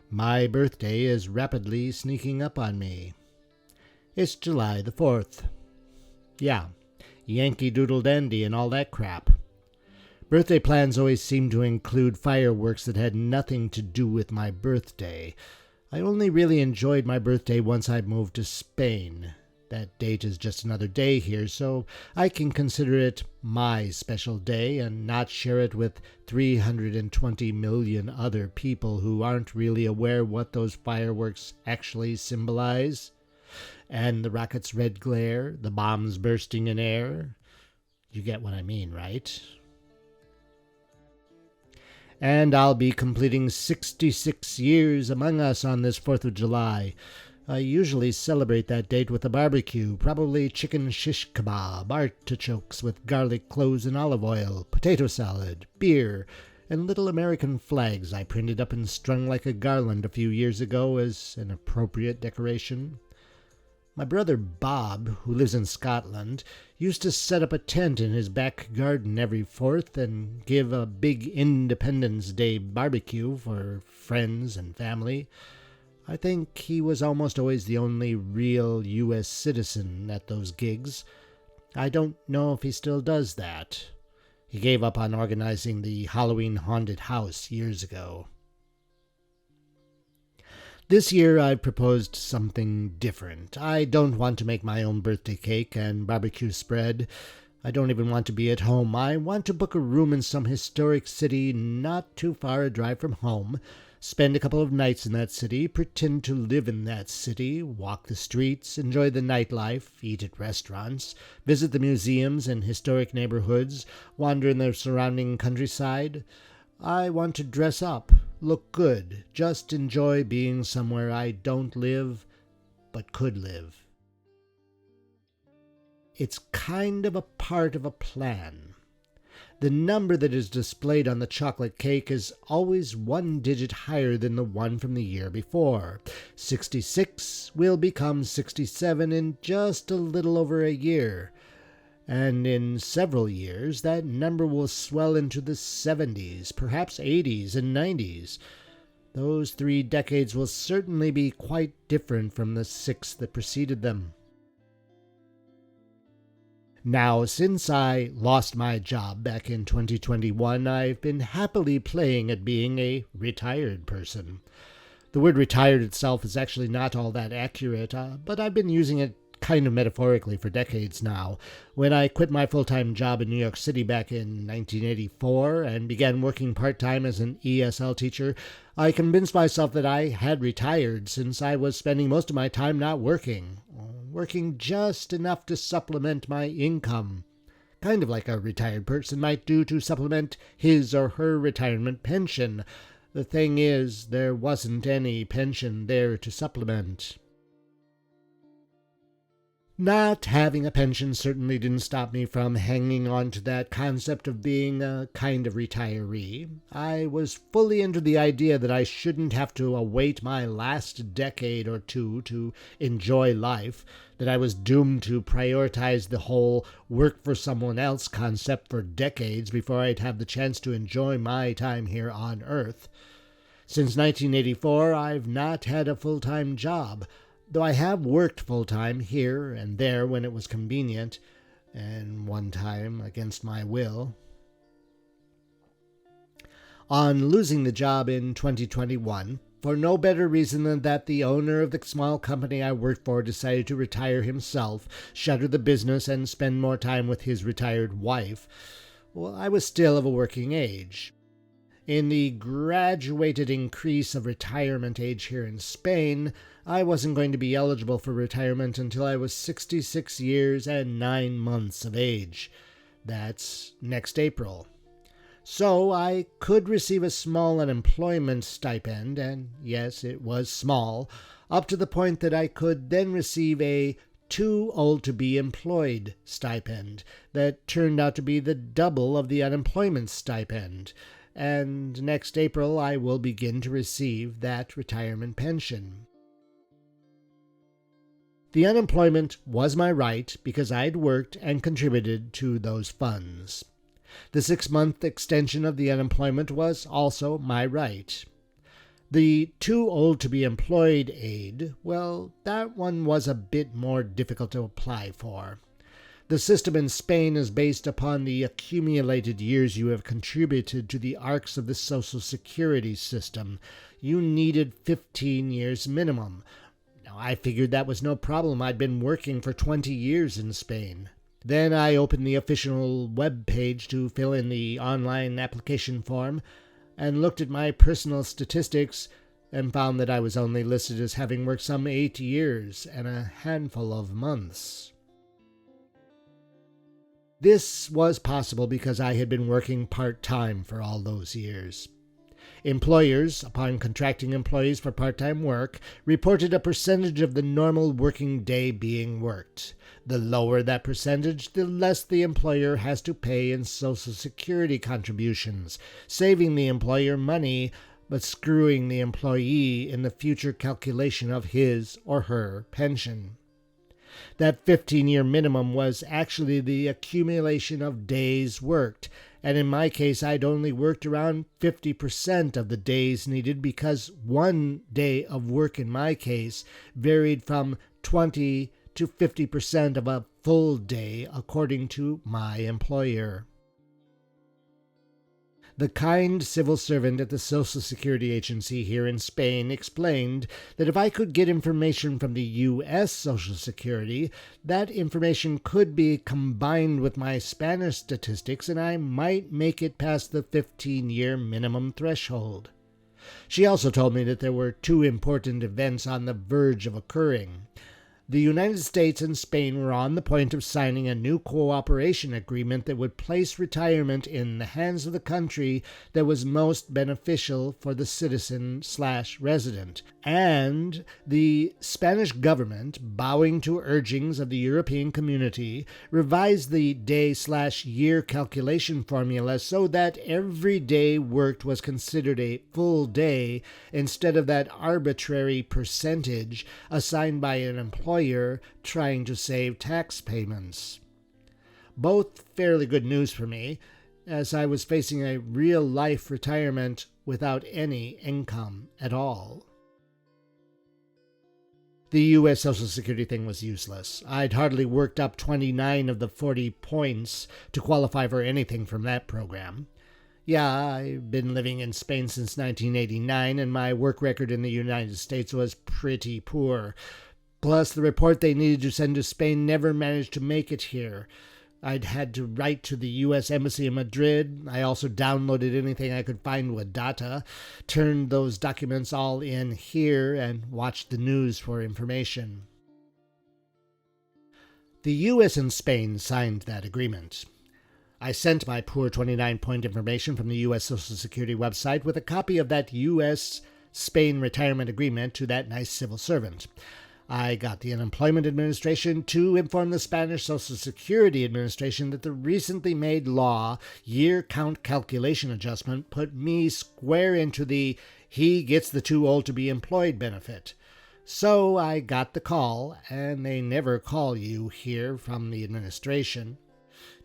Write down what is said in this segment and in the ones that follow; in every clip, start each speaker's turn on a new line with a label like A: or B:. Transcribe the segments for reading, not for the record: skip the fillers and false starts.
A: My birthday is rapidly sneaking up on me. It's July the 4th. Yeah, Yankee Doodle Dandy and all that crap. Birthday plans always seem to include fireworks that had nothing to do with my birthday. I only really enjoyed my birthday once I moved to Spain. That date is just another day here, so I can consider it my special day and not share it with 320 million other people who aren't really aware what those fireworks actually symbolize. And the rocket's red glare, the bombs bursting in air. You get what I mean, right? And I'll be completing 66 years among us on this 4th of July. I usually celebrate that date with a barbecue, probably chicken shish kebab, artichokes with garlic cloves and olive oil, potato salad, beer, and little American flags I printed up and strung like a garland a few years ago as an appropriate decoration. My brother Bob, who lives in Scotland, used to set up a tent in his back garden every 4th and give a big Independence Day barbecue for friends and family. I think he was almost always the only real U.S. citizen at those gigs. I don't know if he still does that. He gave up on organizing the Halloween haunted house years ago. This year I've proposed something different. I don't want to make my own birthday cake and barbecue spread. I don't even want to be at home. I want to book a room in some historic city not too far a drive from home, spend a couple of nights in that city, pretend to live in that city, walk the streets, enjoy the nightlife, eat at restaurants, visit the museums and historic neighborhoods, wander in the surrounding countryside. I want to dress up, look good, just enjoy being somewhere I don't live, but could live. It's kind of a part of a plan. The number that is displayed on the chocolate cake is always 1 digit higher than the one from the year before. 66 will become 67 in just a little over a year. And in several years, that number will swell into the 70s, perhaps 80s and 90s. Those 3 decades will certainly be quite different from the 6 that preceded them. Now, since I lost my job back in 2021, I've been happily playing at being a retired person. The word retired itself is actually not all that accurate, but I've been using it kind of metaphorically for decades now. When I quit my full-time job in New York City back in 1984 and began working part-time as an ESL teacher, I convinced myself that I had retired since I was spending most of my time not working just enough to supplement my income, kind of like a retired person might do to supplement his or her retirement pension. The thing is, there wasn't any pension there to supplement. Not having a pension certainly didn't stop me from hanging on to that concept of being a kind of retiree. I was fully into the idea that I shouldn't have to await my last decade or two to enjoy life, that I was doomed to prioritize the whole work for someone else concept for decades before I'd have the chance to enjoy my time here on Earth. Since 1984, I've not had a full-time job, though I have worked full-time here and there when it was convenient, and one time against my will. On losing the job in 2021, for no better reason than that the owner of the small company I worked for decided to retire himself, shutter the business, and spend more time with his retired wife, well, I was still of a working age. In the graduated increase of retirement age here in Spain, I wasn't going to be eligible for retirement until I was 66 years and 9 months of age. That's next April. So I could receive a small unemployment stipend, and yes, it was small, up to the point that I could then receive a too old to be employed stipend that turned out to be the double of the unemployment stipend. And next April I will begin to receive that retirement pension. The unemployment was my right because I'd worked and contributed to those funds. The 6-month extension of the unemployment was also my right. The too old to be employed aid, well, that one was a bit more difficult to apply for. The system in Spain is based upon the accumulated years you have contributed to the arcs of the Social Security system. You needed 15 years minimum. Now, I figured that was no problem. I'd been working for 20 years in Spain. Then I opened the official web page to fill in the online application form and looked at my personal statistics and found that I was only listed as having worked some 8 years and a handful of months. This was possible because I had been working part-time for all those years. Employers, upon contracting employees for part-time work, reported a percentage of the normal working day being worked. The lower that percentage, the less the employer has to pay in Social Security contributions, saving the employer money but screwing the employee in the future calculation of his or her pension. That 15-year minimum was actually the accumulation of days worked, and in my case I'd only worked around 50% of the days needed because 1 day of work in my case varied from 20 to 50% of a full day according to my employer. The kind civil servant at the Social Security Agency here in Spain explained that if I could get information from the U.S. Social Security, that information could be combined with my Spanish statistics and I might make it past the 15-year minimum threshold. She also told me that there were 2 important events on the verge of occurring. The United States and Spain were on the point of signing a new cooperation agreement that would place retirement in the hands of the country that was most beneficial for the citizen/resident, and the Spanish government, bowing to urgings of the European community, revised the day/year calculation formula so that every day worked was considered a full day instead of that arbitrary percentage assigned by an employer trying to save tax payments. Both fairly good news for me, as I was facing a real-life retirement without any income at all. The U.S. Social Security thing was useless. I'd hardly worked up 29 of the 40 points to qualify for anything from that program. Yeah, I've been living in Spain since 1989, and my work record in the United States was pretty poor. Plus, the report they needed to send to Spain never managed to make it here. I'd had to write to the U.S. Embassy in Madrid. I also downloaded anything I could find with data, turned those documents all in here, and watched the news for information. The U.S. and Spain signed that agreement. I sent my poor 29-point information from the U.S. Social Security website with a copy of that U.S.-Spain retirement agreement to that nice civil servant. I got the Unemployment Administration to inform the Spanish Social Security Administration that the recently made law year count calculation adjustment put me square into the he gets the too old to be employed benefit. So I got the call, and they never call you here from the administration,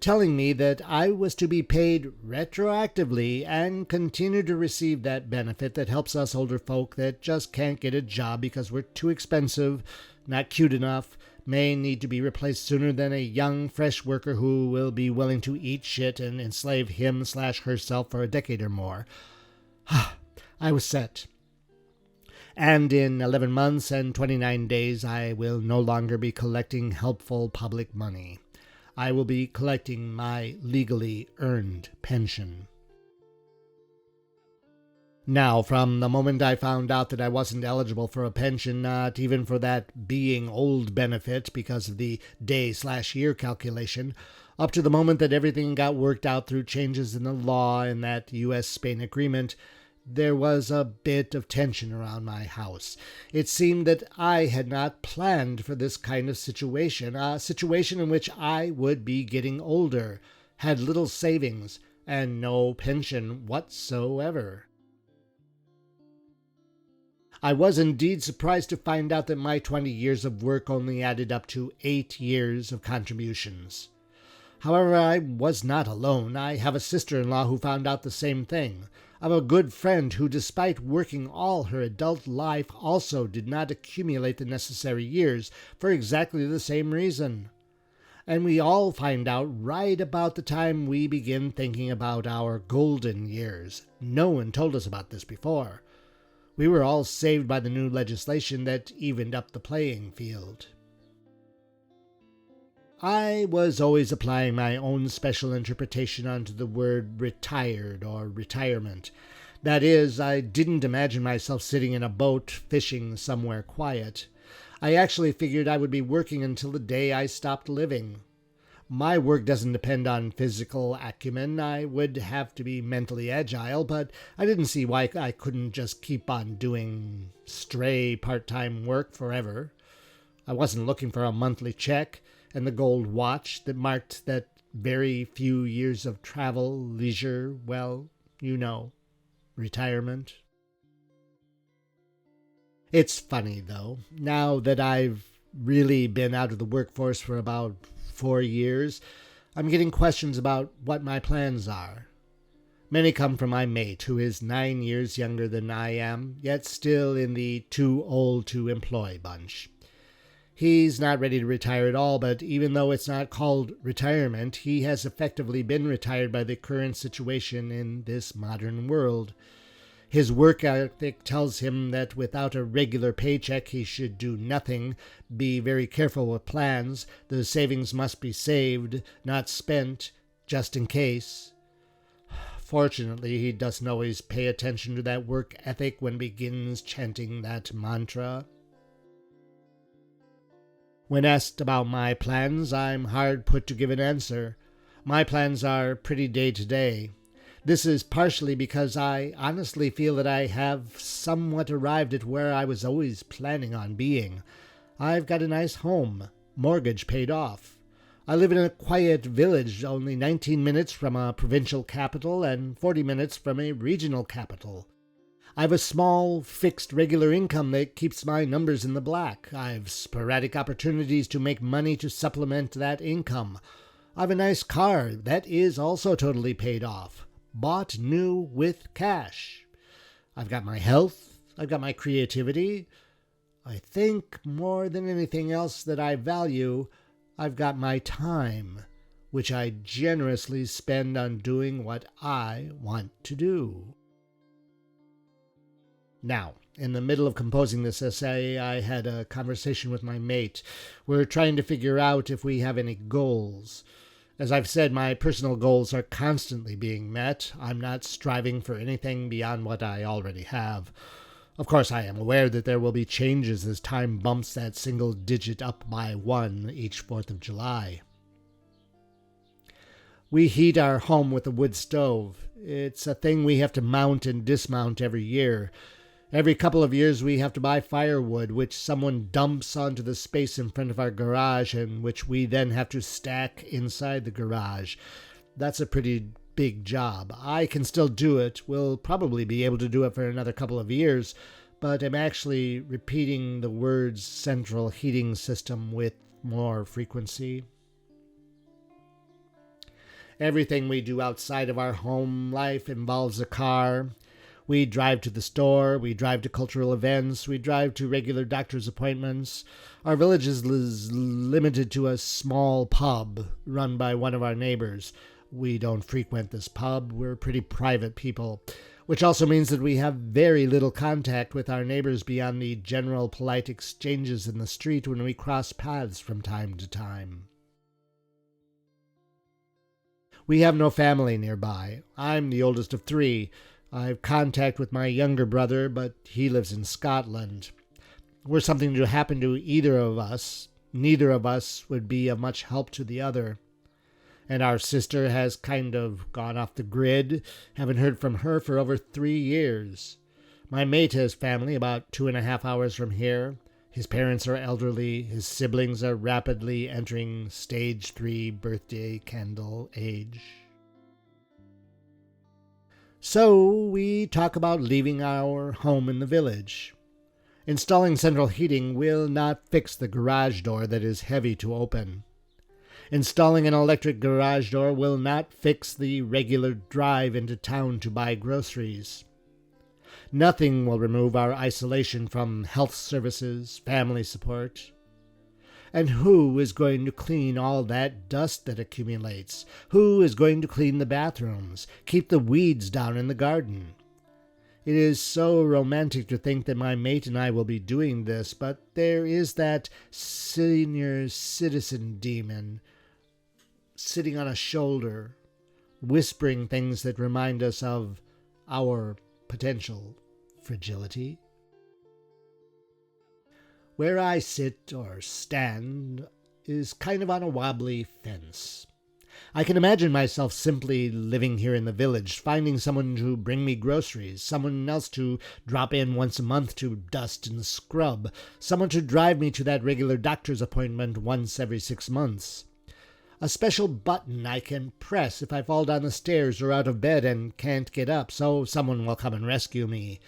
A: telling me that I was to be paid retroactively and continue to receive that benefit that helps us older folk that just can't get a job because we're too expensive, not cute enough, may need to be replaced sooner than a young, fresh worker who will be willing to eat shit and enslave him/herself for a decade or more. I was set. And in 11 months and 29 days, I will no longer be collecting helpful public money. I will be collecting my legally earned pension. Now, from the moment I found out that I wasn't eligible for a pension, not even for that being old benefit because of the day/year calculation, up to the moment that everything got worked out through changes in the law and that U.S.-Spain agreement, there was a bit of tension around my house. It seemed that I had not planned for this kind of situation, a situation in which I would be getting older, had little savings, and no pension whatsoever. I was indeed surprised to find out that my 20 years of work only added up to 8 years of contributions. However, I was not alone. I have a sister-in-law who found out the same thing. I have a good friend who, despite working all her adult life, also did not accumulate the necessary years for exactly the same reason. And we all find out right about the time we begin thinking about our golden years. No one told us about this before. We were all saved by the new legislation that evened up the playing field. I was always applying my own special interpretation onto the word retired or retirement. That is, I didn't imagine myself sitting in a boat fishing somewhere quiet. I actually figured I would be working until the day I stopped living. My work doesn't depend on physical acumen. I would have to be mentally agile, but I didn't see why I couldn't just keep on doing stray part-time work forever. I wasn't looking for a monthly check and the gold watch that marked that very few years of travel, leisure, well, you know, retirement. It's funny, though, now that I've really been out of the workforce for about 4 years, I'm getting questions about what my plans are. Many come from my mate, who is 9 years younger than I am, yet still in the too old to employ bunch. He's not ready to retire at all, but even though it's not called retirement, he has effectively been retired by the current situation in this modern world. His work ethic tells him that without a regular paycheck he should do nothing, be very careful with plans, the savings must be saved, not spent, just in case. Fortunately, he doesn't always pay attention to that work ethic when begins chanting that mantra. When asked about my plans, I'm hard put to give an answer. My plans are pretty day-to-day. This is partially because I honestly feel that I have somewhat arrived at where I was always planning on being. I've got a nice home, mortgage paid off. I live in a quiet village only 19 minutes from a provincial capital and 40 minutes from a regional capital. I have a small, fixed, regular income that keeps my numbers in the black. I've sporadic opportunities to make money to supplement that income. I have a nice car that is also totally paid off. Bought new with cash. I've got my health. I've got my creativity. I think more than anything else that I value, I've got my time, which I generously spend on doing what I want to do. Now, in the middle of composing this essay, I had a conversation with my mate. We're trying to figure out if we have any goals. As I've said, my personal goals are constantly being met. I'm not striving for anything beyond what I already have. Of course, I am aware that there will be changes as time bumps that single digit up by 1 each 4th of July. We heat our home with a wood stove. It's a thing we have to mount and dismount every year. Every couple of years we have to buy firewood, which someone dumps onto the space in front of our garage and which we then have to stack inside the garage. That's a pretty big job. I can still do it. We'll probably be able to do it for another couple of years, but I'm actually repeating the words central heating system with more frequency. Everything we do outside of our home life involves a car. We drive to the store, we drive to cultural events, we drive to regular doctor's appointments. Our village is limited to a small pub run by one of our neighbors. We don't frequent this pub, we're pretty private people, which also means that we have very little contact with our neighbors beyond the general polite exchanges in the street when we cross paths from time to time. We have no family nearby. I'm the oldest of 3. I have contact with my younger brother, but he lives in Scotland. Were something to happen to either of us, neither of us would be of much help to the other. And our sister has kind of gone off the grid. Haven't heard from her for over 3 years. My mate has family about 2.5 hours from here. His parents are elderly. His siblings are rapidly entering stage 3 birthday candle age. So we talk about leaving our home in the village. Installing central heating will not fix the garage door that is heavy to open. Installing an electric garage door will not fix the regular drive into town to buy groceries. Nothing will remove our isolation from health services, family support. And who is going to clean all that dust that accumulates? Who is going to clean the bathrooms, keep the weeds down in the garden? It is so romantic to think that my mate and I will be doing this, but there is that senior citizen demon sitting on a shoulder, whispering things that remind us of our potential fragility. Where I sit or stand is kind of on a wobbly fence. I can imagine myself simply living here in the village, finding someone to bring me groceries, someone else to drop in once a month to dust and scrub, someone to drive me to that regular doctor's appointment once every 6 months. A special button I can press if I fall down the stairs or out of bed and can't get up, so someone will come and rescue me.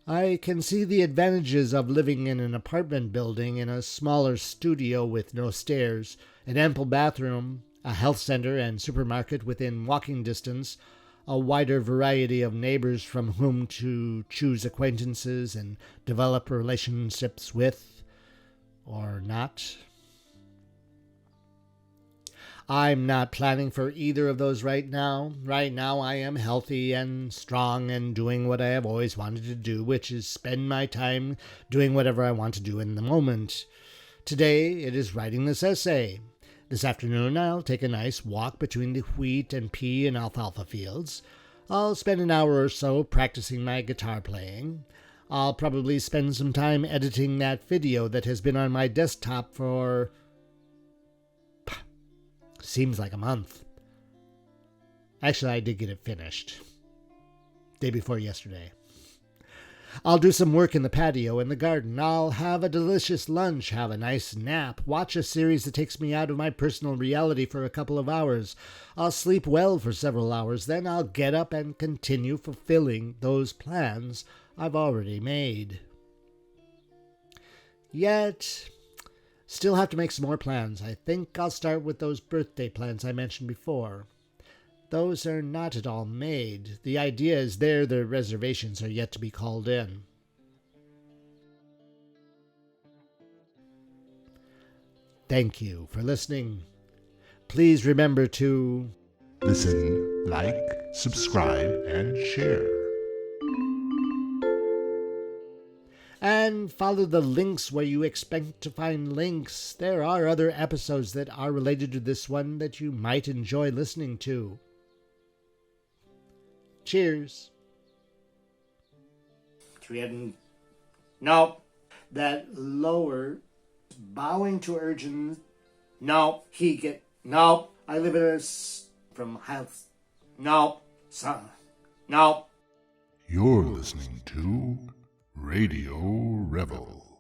A: I can see the advantages of living in an apartment building in a smaller studio with no stairs, an ample bathroom, a health center and supermarket within walking distance, a wider variety of neighbors from whom to choose acquaintances and develop relationships with, or not. I'm not planning for either of those right now. Right now I am healthy and strong and doing what I have always wanted to do, which is spend my time doing whatever I want to do in the moment. Today it is writing this essay. This afternoon I'll take a nice walk between the wheat and pea and alfalfa fields. I'll spend an hour or so practicing my guitar playing. I'll probably spend some time editing that video that has been on my desktop for seems like a month. Actually, I did get it finished. Day before yesterday. I'll do some work in the patio in the garden. I'll have a delicious lunch, have a nice nap, watch a series that takes me out of my personal reality for a couple of hours. I'll sleep well for several hours. Then I'll get up and continue fulfilling those plans I've already made. Yet still have to make some more plans. I think I'll start with those birthday plans I mentioned before. Those are not at all made. The idea is there, the reservations are yet to be called in. Thank you for listening. Please remember to
B: listen, like, subscribe, and share.
A: And follow the links where you expect to find links. There are other episodes that are related to this one that you might enjoy listening to. Cheers. No. That lower, bowing to urgent. No. No. I live in from health. No. Son. No.
B: You're listening to Radio Revel.